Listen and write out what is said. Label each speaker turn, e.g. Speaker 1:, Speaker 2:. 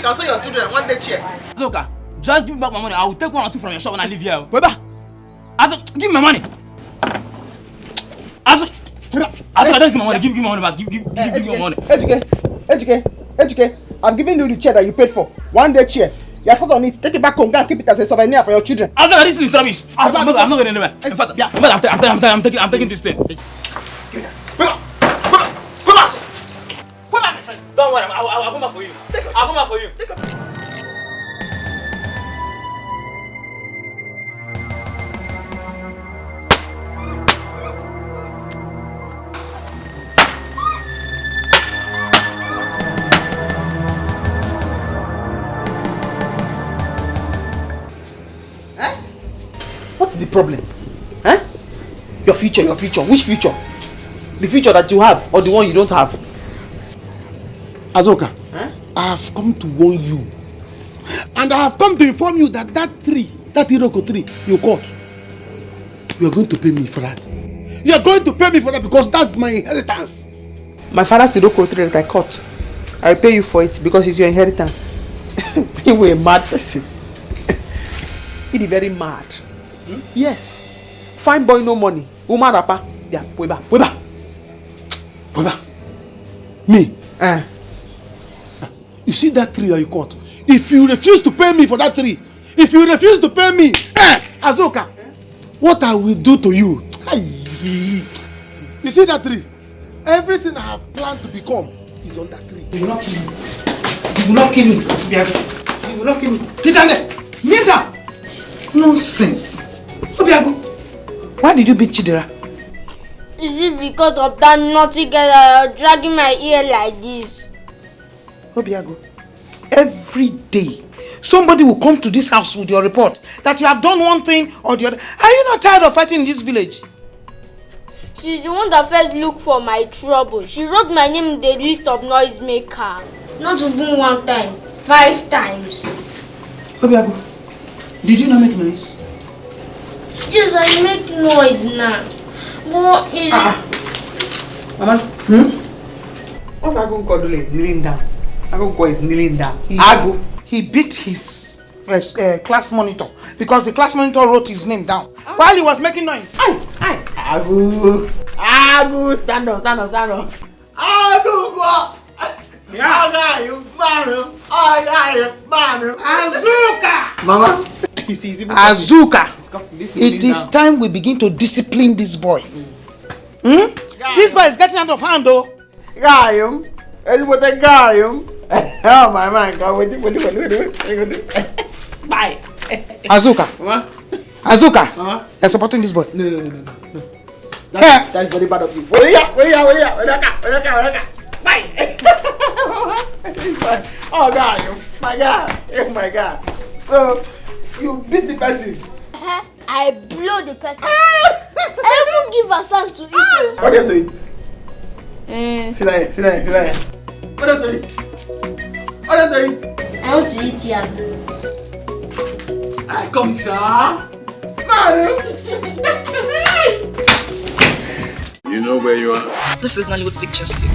Speaker 1: can sell your children one day chair.
Speaker 2: Azuka, just give me back my money. I will take 1 or 2 from your shop when I leave here. Weba! Azuka, give me my money. Azuka, don't give me my money. Give me my money back. Give me my money.
Speaker 1: Educate. I'm giving you the chair that you paid for. One day chair. You're sort on it. Take it back home. Go and keep it as a souvenir for your children.
Speaker 2: Azuka, this thing is rubbish. I'm not going anywhere. In fact, I'm taking this thing. Give me that. Put back, my friend. Don't worry. I'll come back for you. I'll come back for you. Take it.
Speaker 1: What's the problem? Huh? Your future. Which future? The future that you have or the one you don't have?
Speaker 3: Azuka, I have come to warn you. And I have come to inform you that that Iroko tree you caught, you are going to pay me for that. You are going to pay me for that because that's my inheritance.
Speaker 1: My father's Iroko tree that I caught, I'll pay you for it because it's your inheritance. You were a mad person. You're very mad. Yes. Fine boy, no money. Woman rapper. Yeah, weba.
Speaker 3: Me? You see that tree that you caught? If you refuse to pay me for that tree, Azuka, what I will do to you? You see that tree? Everything I have planned to become is on that tree.
Speaker 1: You will not kill me. You will not kill me. Get down there. Kneel down. Nonsense. Obiago, why did you beat Chidera?
Speaker 4: Is it because of that naughty girl that dragging my ear like this?
Speaker 1: Obiago, every day somebody will come to this house with your report that you have done one thing or the other. Are you not tired of fighting in this village?
Speaker 4: She's the one that first looked for my trouble. She wrote my name in the list of noisemaker. Not even 1 time, 5 times.
Speaker 1: Obiago, did you not make noise?
Speaker 4: Yes, I make noise now. What is it?
Speaker 1: Mama, what's Agunko doing? Kneeling down. Agunko is kneeling down. He beat his class monitor because the class monitor wrote his name down while he was making noise. Agu, stand up. Agunko! Azuka! Mama, Azuka! It is time we begin to discipline this boy. This boy is getting out of hand, though. Oh my man, bye. Azuka. Azuka. You're supporting this boy. No. That's very bad of you. Bye. Oh my God. So you beat the person.
Speaker 4: I blow the person. I even give a son to eat.
Speaker 1: What do you do it? Sit down. What do you do it?
Speaker 4: I want to eat here.
Speaker 1: Come, sir.
Speaker 5: You know where you are?
Speaker 6: This is Nollywood Pictures TV.